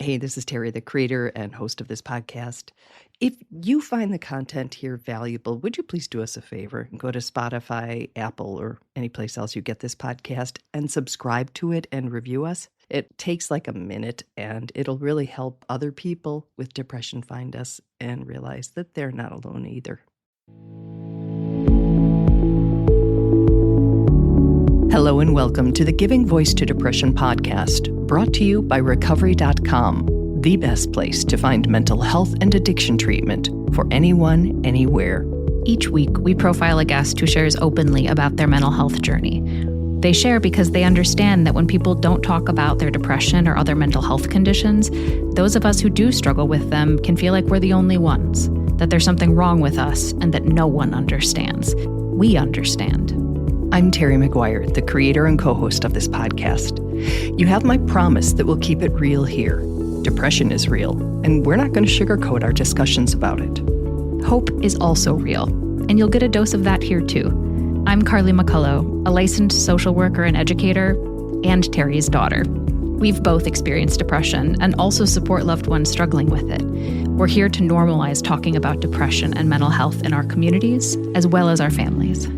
Hey, this is Terry, the creator and host of this podcast. If you find the content here valuable, would you please do us a favor and go to Spotify, Apple, or any place else you get this podcast and subscribe to it and review us? It takes like a minute and it'll really help other people with depression find us and realize that they're not alone either. Hello and welcome to the Giving Voice to Depression podcast, brought to you by Recovery.com, the best place to find mental health and addiction treatment for anyone, anywhere. Each week, we profile a guest who shares openly about their mental health journey. They share because they understand that when people don't talk about their depression or other mental health conditions, those of us who do struggle with them can feel like we're the only ones, that there's something wrong with us and that no one understands. We understand. I'm Terry McGuire, the creator and co-host of this podcast. You have my promise that we'll keep it real here. Depression is real, and we're not going to sugarcoat our discussions about it. Hope is also real, and you'll get a dose of that here too. I'm Carly McCullough, a licensed social worker and educator, and Terry's daughter. We've both experienced depression and also support loved ones struggling with it. We're here to normalize talking about depression and mental health in our communities, as well as our families.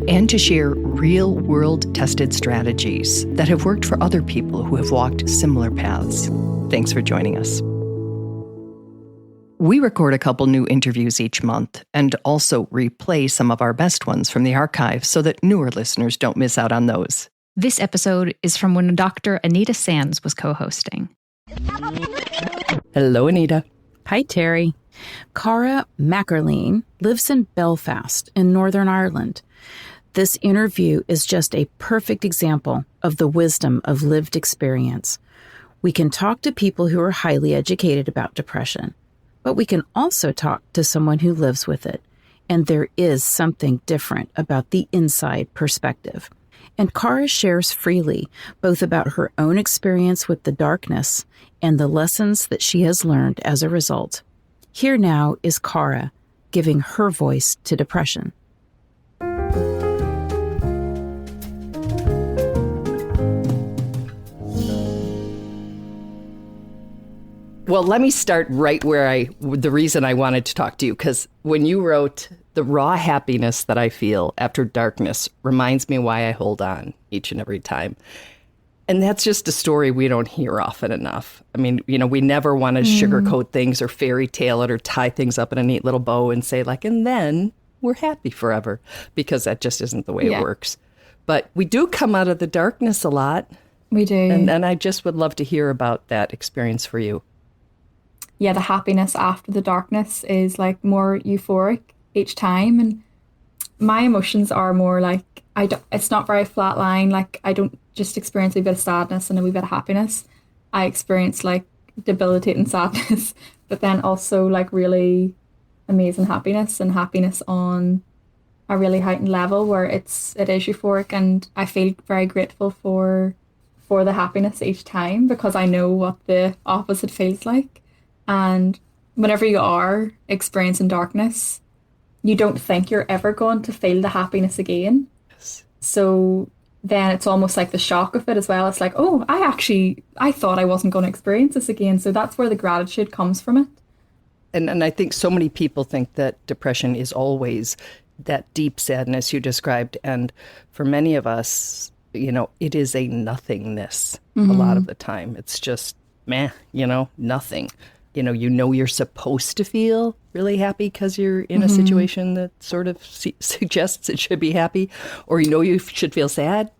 And to share real-world tested strategies that have worked for other people who have walked similar paths. Thanks for joining us. We record a couple new interviews each month and also replay some of our best ones from the archive so that newer listeners don't miss out on those. This episode is from when Dr. Anita Sanz was co-hosting. Hello, Anita. Hi, Terry. Cara lives in Belfast in Northern Ireland. This interview is just a perfect example of the wisdom of lived experience. We can talk to people who are highly educated about depression, but we can also talk to someone who lives with it. And there is something different about the inside perspective. And Cara shares freely, both about her own experience with the darkness and the lessons that she has learned as a result. Here now is Cara giving her voice to depression. Well, let me start right where the reason I wanted to talk to you, because when you wrote, the raw happiness that I feel after darkness reminds me why I hold on each and every time. And that's just a story we don't hear often enough. I mean, we never want to sugarcoat things or fairy tale it or tie things up in a neat little bow and say like, and then we're happy forever, because that just isn't the way it works. But we do come out of the darkness a lot. We do. And I just would love to hear about that experience for you. Yeah, the happiness after the darkness is like more euphoric each time. And my emotions are more like, it's not very flat line. Like I don't just experience a wee bit of sadness and a wee bit of happiness. I experience like debilitating sadness, but then also like really amazing happiness and happiness on a really heightened level where it is euphoric. And I feel very grateful for the happiness each time because I know what the opposite feels like. And whenever you are experiencing darkness, you don't think you're ever going to feel the happiness again. Yes. So then it's almost like the shock of it as well. It's like, oh, I thought I wasn't going to experience this again. So that's where the gratitude comes from it. And I think so many people think that depression is always that deep sadness you described. And for many of us, it is a nothingness a lot of the time. It's just, nothing. You're supposed to feel really happy because you're in a situation that sort of suggests it should be happy, or you should feel sad,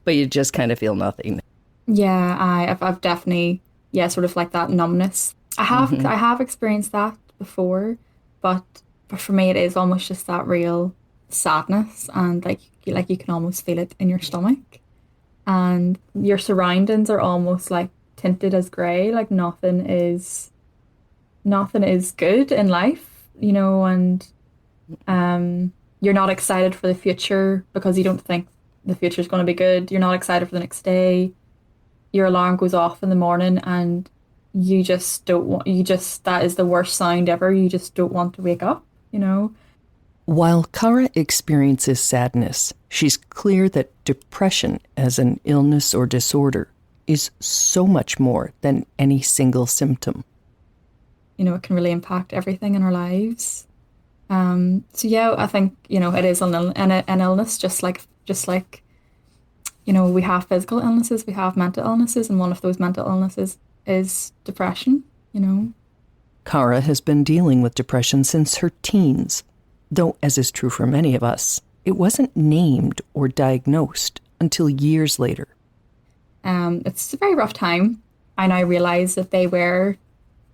but you just kind of feel nothing. Yeah, I've definitely, sort of like that numbness. I have experienced that before, but for me it is almost just that real sadness, and like you can almost feel it in your stomach, and your surroundings are almost like tinted as grey, like nothing is good in life, and you're not excited for the future because you don't think the future is going to be good. You're not excited for the next day. Your alarm goes off in the morning and you just don't want, that is the worst sound ever. You just don't want to wake up, While Cara experiences sadness, she's clear that depression as an illness or disorder is so much more than any single symptom. You know, it can really impact everything in our lives. So yeah, I think, you know, it is an illness, just like, you know, we have physical illnesses, we have mental illnesses, and one of those mental illnesses is depression, you know. Cara has been dealing with depression since her teens, though, as is true for many of us, it wasn't named or diagnosed until years later. It's a very rough time. I now realise that they were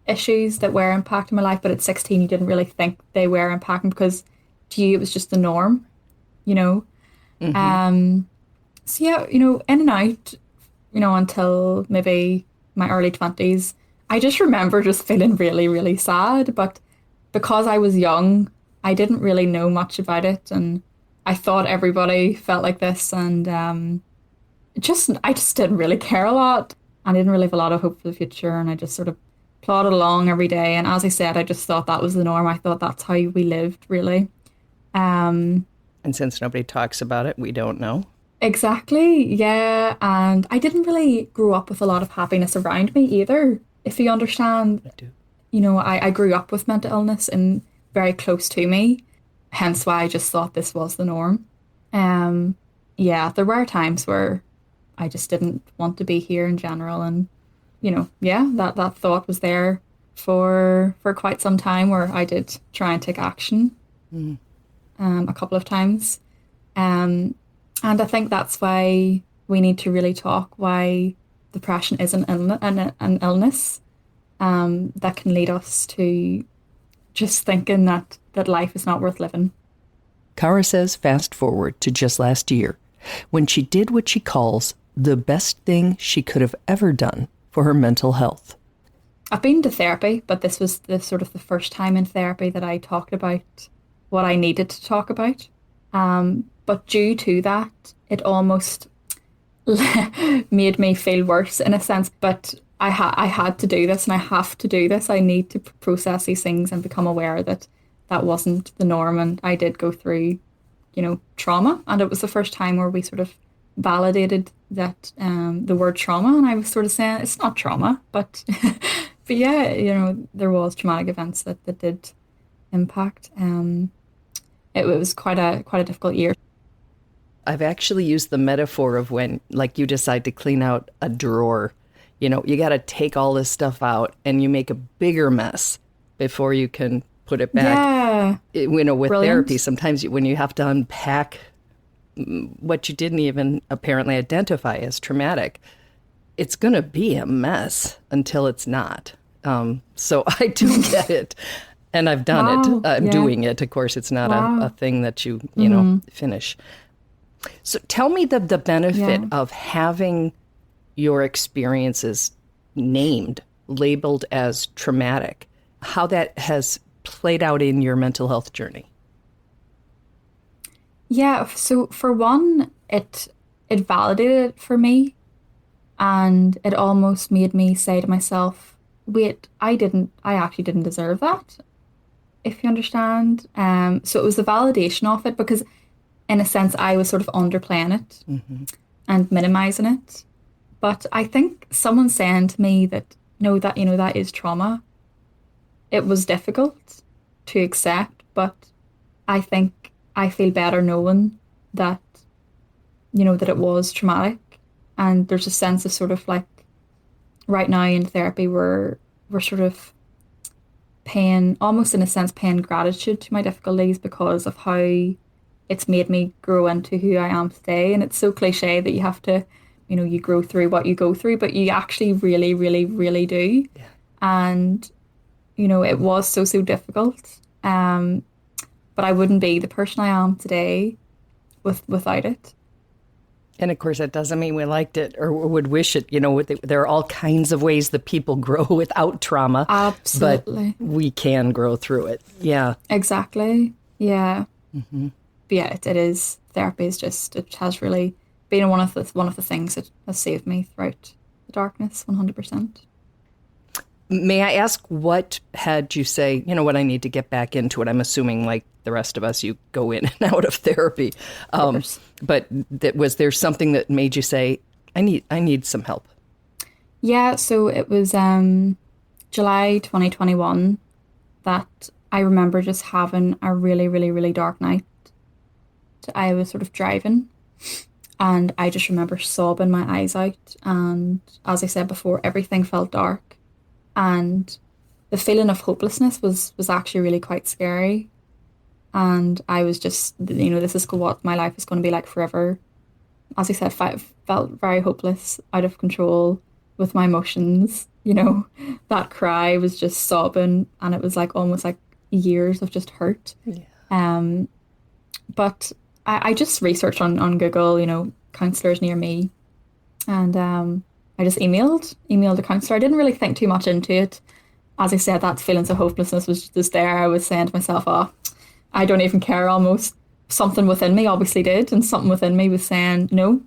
issues that were impacting my life, but at 16 you didn't really think they were impacting, because to you it was just the norm, you know. So yeah, you know, in and out, you know, until maybe my early 20s, I just remember just feeling really, really sad. But because I was young, I didn't really know much about it, and I thought everybody felt like this, and I just didn't really care a lot. I didn't really have a lot of hope for the future, and I just sort of plodded along every day. And as I said, I just thought that was the norm. I thought that's how we lived, really. And since nobody talks about it, we don't know. Exactly, yeah. And I didn't really grow up with a lot of happiness around me either, if you understand. I do. You know, I grew up with mental illness and very close to me, hence why I just thought this was the norm. Yeah, there were times where I just didn't want to be here in general, and you know, yeah, that thought was there for quite some time, where I did try and take action a couple of times. And I think that's why we need to really talk why depression is an illness that can lead us to just thinking that life is not worth living. Cara says fast forward to just last year, when she did what she calls the best thing she could have ever done for her mental health. I've been to therapy, but this was the first time in therapy that I talked about what I needed to talk about. But due to that, it almost made me feel worse in a sense. But I had to do this, and I have to do this. I need to process these things and become aware that that wasn't the norm. And I did go through, you know, trauma. And it was the first time where we sort of validated that the word trauma. And I was sort of saying, it's not trauma, but but yeah, you know, there was traumatic events that did impact. It was quite a difficult year. I've actually used the metaphor of when, like, you decide to clean out a drawer. You know, you got to take all this stuff out, and you make a bigger mess before you can put it back. Yeah. You know, with Brilliant. therapy, sometimes when you have to unpack what you didn't even apparently identify as traumatic, it's going to be a mess until it's not. So I do get it. And I've done it. I'm doing it. Of course, it's not a thing that you know, finish. So tell me the benefit of having your experiences named, labeled as traumatic, how that has played out in your mental health journey. Yeah, so for one, it validated it for me, and it almost made me say to myself, wait, I actually didn't deserve that, if you understand. So it was the validation of it, because in a sense I was sort of underplaying it and minimizing it. But I think someone saying to me that, no, that, you know, that is trauma, it was difficult to accept, but I think I feel better knowing that, you know, that it was traumatic. And there's a sense of sort of like, right now in therapy, we're sort of paying, almost in a sense, paying gratitude to my difficulties because of how it's made me grow into who I am today. And it's so cliche that you have to, you know, you grow through what you go through, but you actually really, really, really do. Yeah. And, you know, it was so difficult. But I wouldn't be the person I am today without it. And of course, that doesn't mean we liked it or would wish it. You know, there are all kinds of ways that people grow without trauma. Absolutely. But we can grow through it. Yeah. Exactly. Yeah. But yeah, it is. Therapy is just, it has really been one of the things that has saved me throughout the darkness, 100%. May I ask, what had you say, you know what, I need to get back into it? I'm assuming, like the rest of us, you go in and out of therapy. Of course. But was there something that made you say, I need some help? Yeah, so it was July 2021 that I remember just having a really, really, really dark night. I was sort of driving and I just remember sobbing my eyes out. And as I said before, everything felt dark. And the feeling of hopelessness was actually really quite scary. And I was just, this is what my life is going to be like forever. As I said, felt very hopeless, out of control with my emotions. That cry was just sobbing, and it was like almost like years of just hurt. Yeah. But I just researched on Google, counselors near me, and I just emailed a counselor. I didn't really think too much into it. As I said, that feelings of hopelessness was just there. I was saying to myself, oh, I don't even care almost. Something within me obviously did, and something within me was saying, no,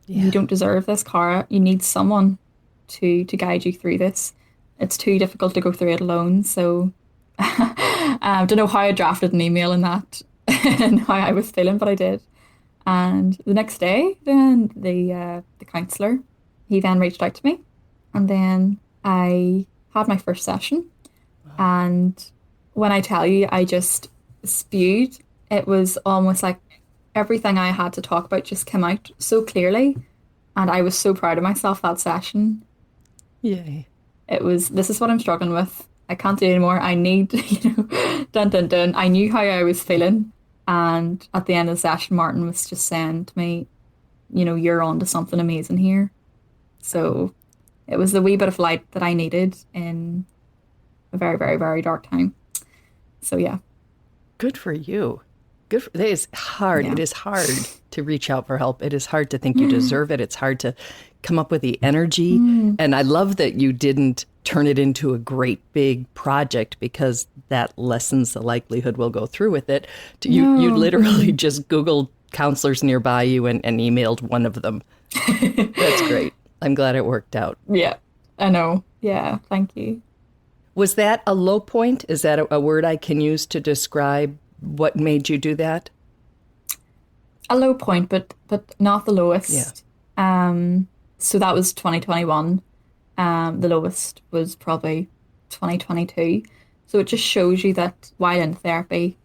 you don't deserve this, Cara. You need someone to guide you through this. It's too difficult to go through it alone. So I don't know how I drafted an email in that and how I was feeling, but I did. And the next day, then the counsellor, he then reached out to me, and then I had my first session. Wow. And when I tell you, I just spewed. It was almost like everything I had to talk about just came out so clearly, and I was so proud of myself that session. Yay. This is what I'm struggling with. I can't do it anymore. I need, dun dun dun. I knew how I was feeling. And at the end of the session, Martin was just saying to me, you're on to something amazing here. So it was the wee bit of light that I needed in a very, very, very dark time. So yeah. Good for you. It is hard. Yeah. It is hard to reach out for help. It is hard to think you deserve it. It's hard to come up with the energy. And I love that you didn't turn it into a great big project, because that lessens the likelihood we'll go through with it. You literally just Googled counselors nearby you and emailed one of them. That's great. I'm glad it worked out. Yeah, I know. Yeah, thank you. Was that a low point? Is that a word I can use to describe what made you do that? A low point, but not the lowest. Yeah. So that was 2021. The lowest was probably 2022. So it just shows you that while in therapy,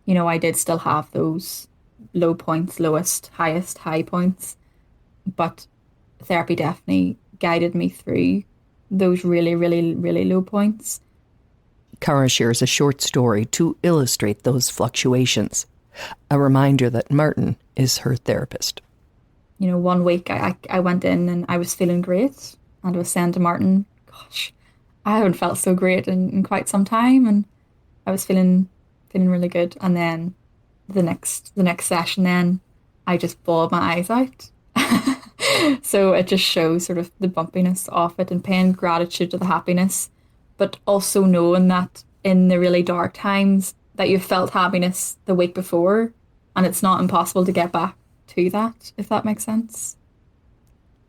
I did still have those low points, lowest, highest, high points. But therapy definitely guided me through those really, really, really low points. Cara shares a short story to illustrate those fluctuations. A reminder that Martin is her therapist. 1 week I went in and I was feeling great. And I was saying to Martin, gosh, I haven't felt so great in quite some time. And I was feeling really good. And then the next session, then I just bawled my eyes out. So it just shows sort of the bumpiness of it and paying gratitude to the happiness, but also knowing that in the really dark times that you felt happiness the week before, and it's not impossible to get back to that, if that makes sense.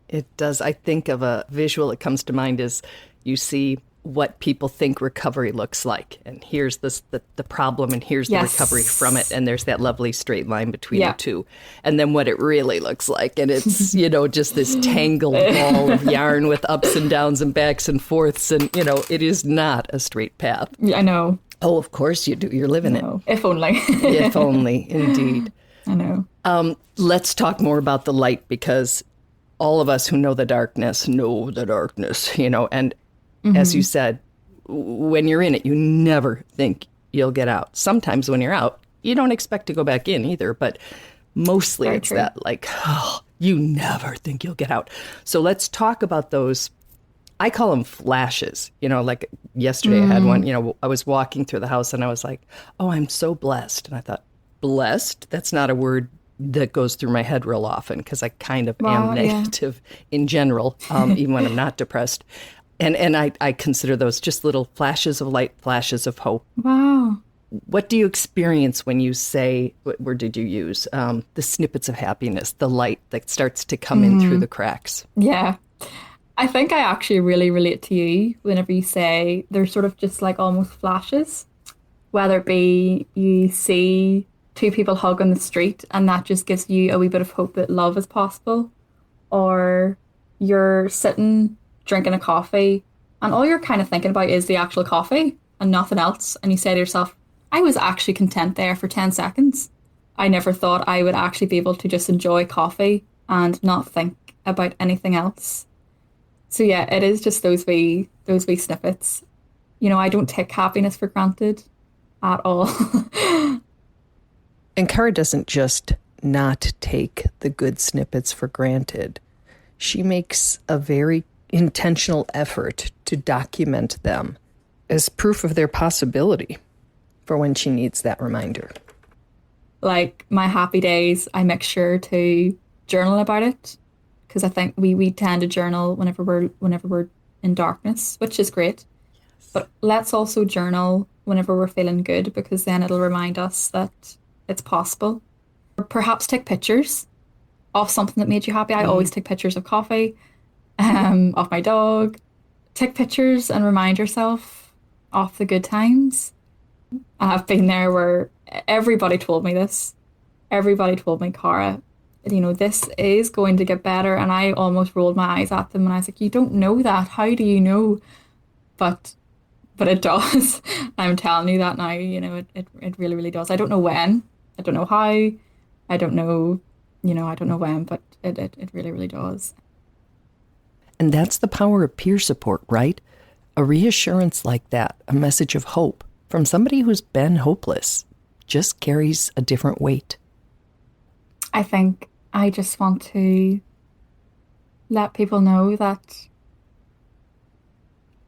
It does. I think of a visual that comes to mind is you see what people think recovery looks like. And here's the problem, and here's the recovery from it. And there's that lovely straight line between the two. And then what it really looks like. And it's, just this tangled ball of yarn with ups and downs and backs and forths. And, it is not a straight path. Yeah, I know. Oh, of course you do. You're living it. If only. If only, indeed. I know. Let's talk more about the light, because all of us who know the darkness, and as you said, when you're in it, you never think you'll get out. Sometimes when you're out, you don't expect to go back in either, but mostly Very it's true. That like, you never think you'll get out. So let's talk about those. I call them flashes. Like yesterday I had one, I was walking through the house and I was like, oh, I'm so blessed. And I thought, blessed? That's not a word that goes through my head real often, because I kind of am negative in general, even when I'm not depressed. And I consider those just little flashes of light, flashes of hope. Wow. What do you experience when you say, what word did you use? The snippets of happiness, the light that starts to come in through the cracks. Yeah. I think I actually really relate to you whenever you say they're sort of just like almost flashes, whether it be you see two people hug on the street and that just gives you a wee bit of hope that love is possible, or you're sitting drinking a coffee and all you're kind of thinking about is the actual coffee and nothing else. And you say to yourself, I was actually content there for 10 seconds. I never thought I would actually be able to just enjoy coffee and not think about anything else. So yeah, it is just those wee snippets. You know, I don't take happiness for granted at all. And Cara doesn't just not take the good snippets for granted. She makes a very intentional effort to document them as proof of their possibility for when she needs that reminder. Like my happy days, I make sure to journal about it, because I think we tend to journal whenever we're in darkness, which is great. Yes. But let's also journal whenever we're feeling good, because then it'll remind us that it's possible. Or perhaps take pictures of something that made you happy. I always take pictures of coffee, of my dog. Take pictures and remind yourself of the good times. I've been there where everybody told me this. Everybody told me, Cara, you know, this is going to get better. And I almost rolled my eyes at them and I was like, you don't know that. How do you know? But it does. I'm telling you that now, you know, it really, really does. I don't know when. I don't know how. I don't know, you know, I don't know when, but it really, really does. And that's the power of peer support, right? A reassurance like that, a message of hope from somebody who's been hopeless, just carries a different weight. I think I just want to let people know that,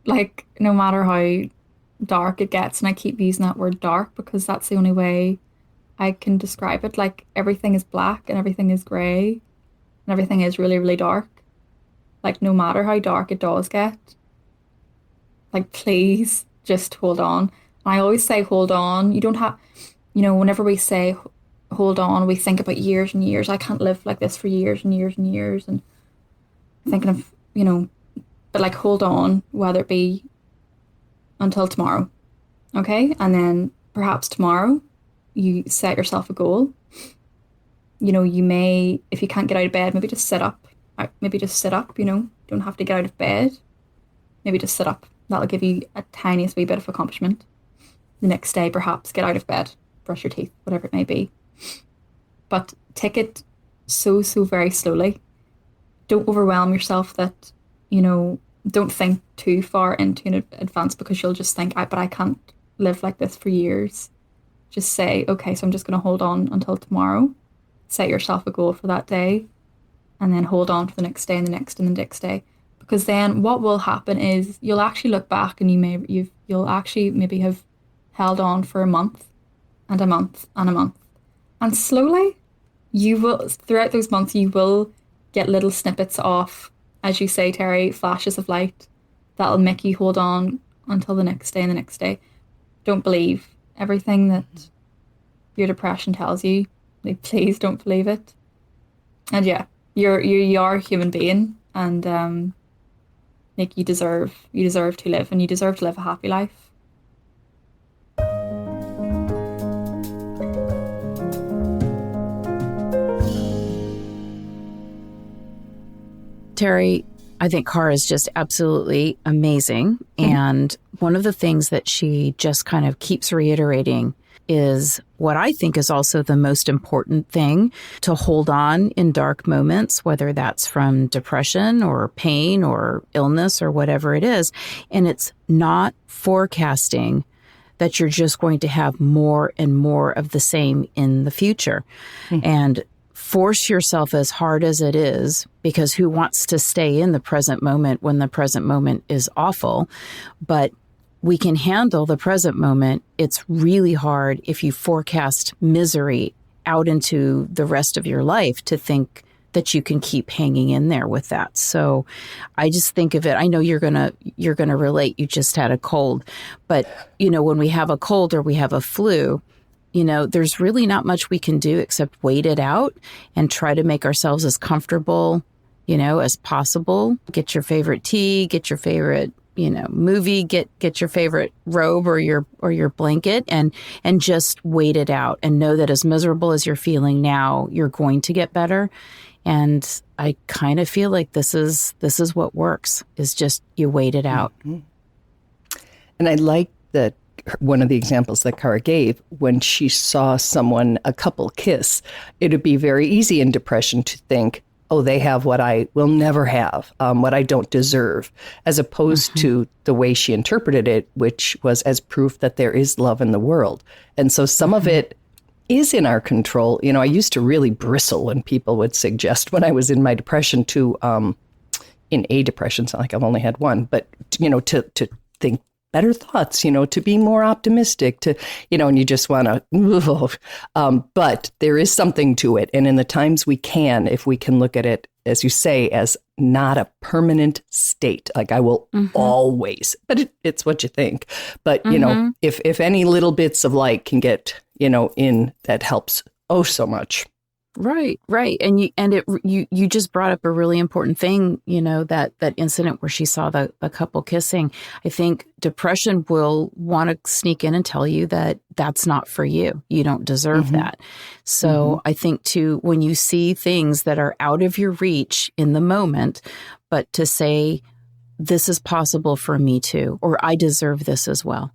like, no matter how dark it gets, and I keep using that word dark because that's the only way I can describe it, like everything is black and everything is grey and everything is really, really dark. Like no matter how dark it does get, like please just hold on. And I always say hold on. You don't have, you know, whenever we say hold on, we think about years and years. I can't live like this for years and years and years, and thinking of, you know, but like hold on, whether it be until tomorrow, okay? And then perhaps tomorrow you set yourself a goal. You know, you may, if you can't get out of bed, maybe just sit up. Maybe just sit up, you know. You don't have to get out of bed. Maybe just sit up. That'll give you a tiniest wee bit of accomplishment. The next day, perhaps, get out of bed, brush your teeth, whatever it may be. But take it so very slowly. Don't overwhelm yourself that, you know, don't think too far into in advance, because you'll just think, but I can't live like this for years. Just say, okay, so I'm just going to hold on until tomorrow. Set yourself a goal for that day, and then hold on for the next day and the next and the next day. Because then what will happen is you'll actually look back and you'll actually maybe have held on for a month and a month and a month. And slowly, you will, throughout those months, you will get little snippets of, as you say, Terry, flashes of light that'll make you hold on until the next day and the next day. Don't believe everything that your depression tells you. Like, please don't believe it. And yeah, you are a human being, and like you deserve to live, and you deserve to live a happy life. Terry, I think Cara is just absolutely amazing. And one of the things that she just kind of keeps reiterating is what I think is also the most important thing, to hold on in dark moments, whether that's from depression or pain or illness or whatever it is. And it's not forecasting that you're just going to have more and more of the same in the future. And force yourself as hard as it is, because who wants to stay in the present moment when the present moment is awful? But we can handle the present moment. It's really hard if you forecast misery out into the rest of your life to think that you can keep hanging in there with that. So I just think of it, I know you're going to relate, you just had a cold, but you know, when we have a cold or we have a flu, you know, there's really not much we can do except wait it out and try to make ourselves as comfortable, you know, as possible. Get your favorite tea, get your favorite movie, get your favorite robe or your blanket and just wait it out and know that as miserable as you're feeling now, you're going to get better. And I kind of feel like this is what works, is just you wait it out. Mm-hmm. And I like that one of the examples that Cara gave, when she saw a couple kiss, it would be very easy in depression to think, oh, they have what I will never have, what I don't deserve, as opposed to the way she interpreted it, which was as proof that there is love in the world. And so some of it is in our control. I used to really bristle when people would suggest, when I was in my depression, in a depression, it's not like I've only had one, but, to think better thoughts, to be more optimistic, and you just want to, but there is something to it. And in the times if we can look at it, as you say, as not a permanent state, like I will always, but it's what you think. But, if any little bits of light can get, in, that helps so much. Right. And you just brought up a really important thing, that incident where she saw the couple kissing. I think depression will want to sneak in and tell you that that's not for you. You don't deserve that. So I think too, when you see things that are out of your reach in the moment, but to say, this is possible for me too, or I deserve this as well.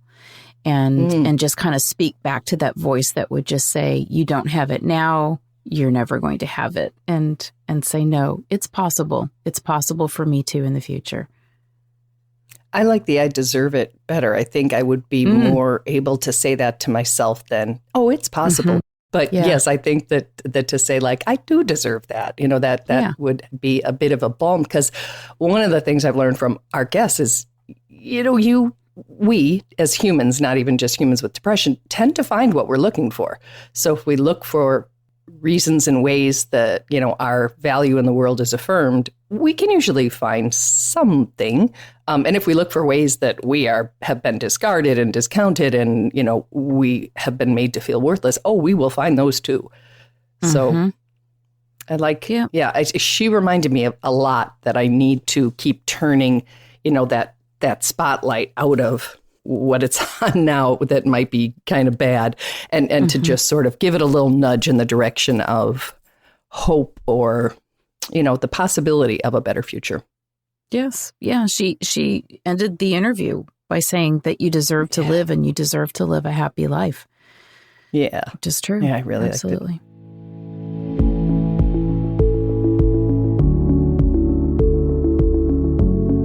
And just kind of speak back to that voice that would just say, you don't have it now, you're never going to have it, and say, no, it's possible. It's possible for me too in the future. I like the I deserve it better. I think I would be more able to say that to myself than, oh, it's possible. But yes, I think that to say, like, I do deserve that, that would be a bit of a balm, because one of the things I've learned from our guests is, we as humans, not even just humans with depression, tend to find what we're looking for. So if we look for reasons and ways that, our value in the world is affirmed, we can usually find something. And if we look for ways that we have been discarded and discounted and, we have been made to feel worthless, we will find those too. So I like, she reminded me a lot that I need to keep turning, that spotlight out of what it's on now that might be kind of bad, and to just sort of give it a little nudge in the direction of hope, or, the possibility of a better future. Yes. Yeah. She ended the interview by saying that you deserve to live, and you deserve to live a happy life. Yeah. Which is true. Yeah, I really absolutely. Liked it.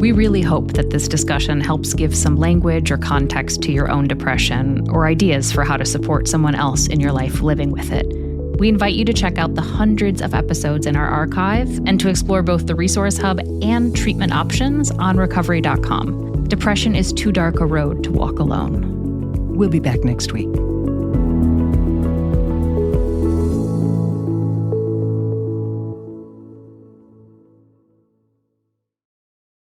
We really hope that this discussion helps give some language or context to your own depression, or ideas for how to support someone else in your life living with it. We invite you to check out the hundreds of episodes in our archive, and to explore both the Resource Hub and treatment options on recovery.com. Depression is too dark a road to walk alone. We'll be back next week.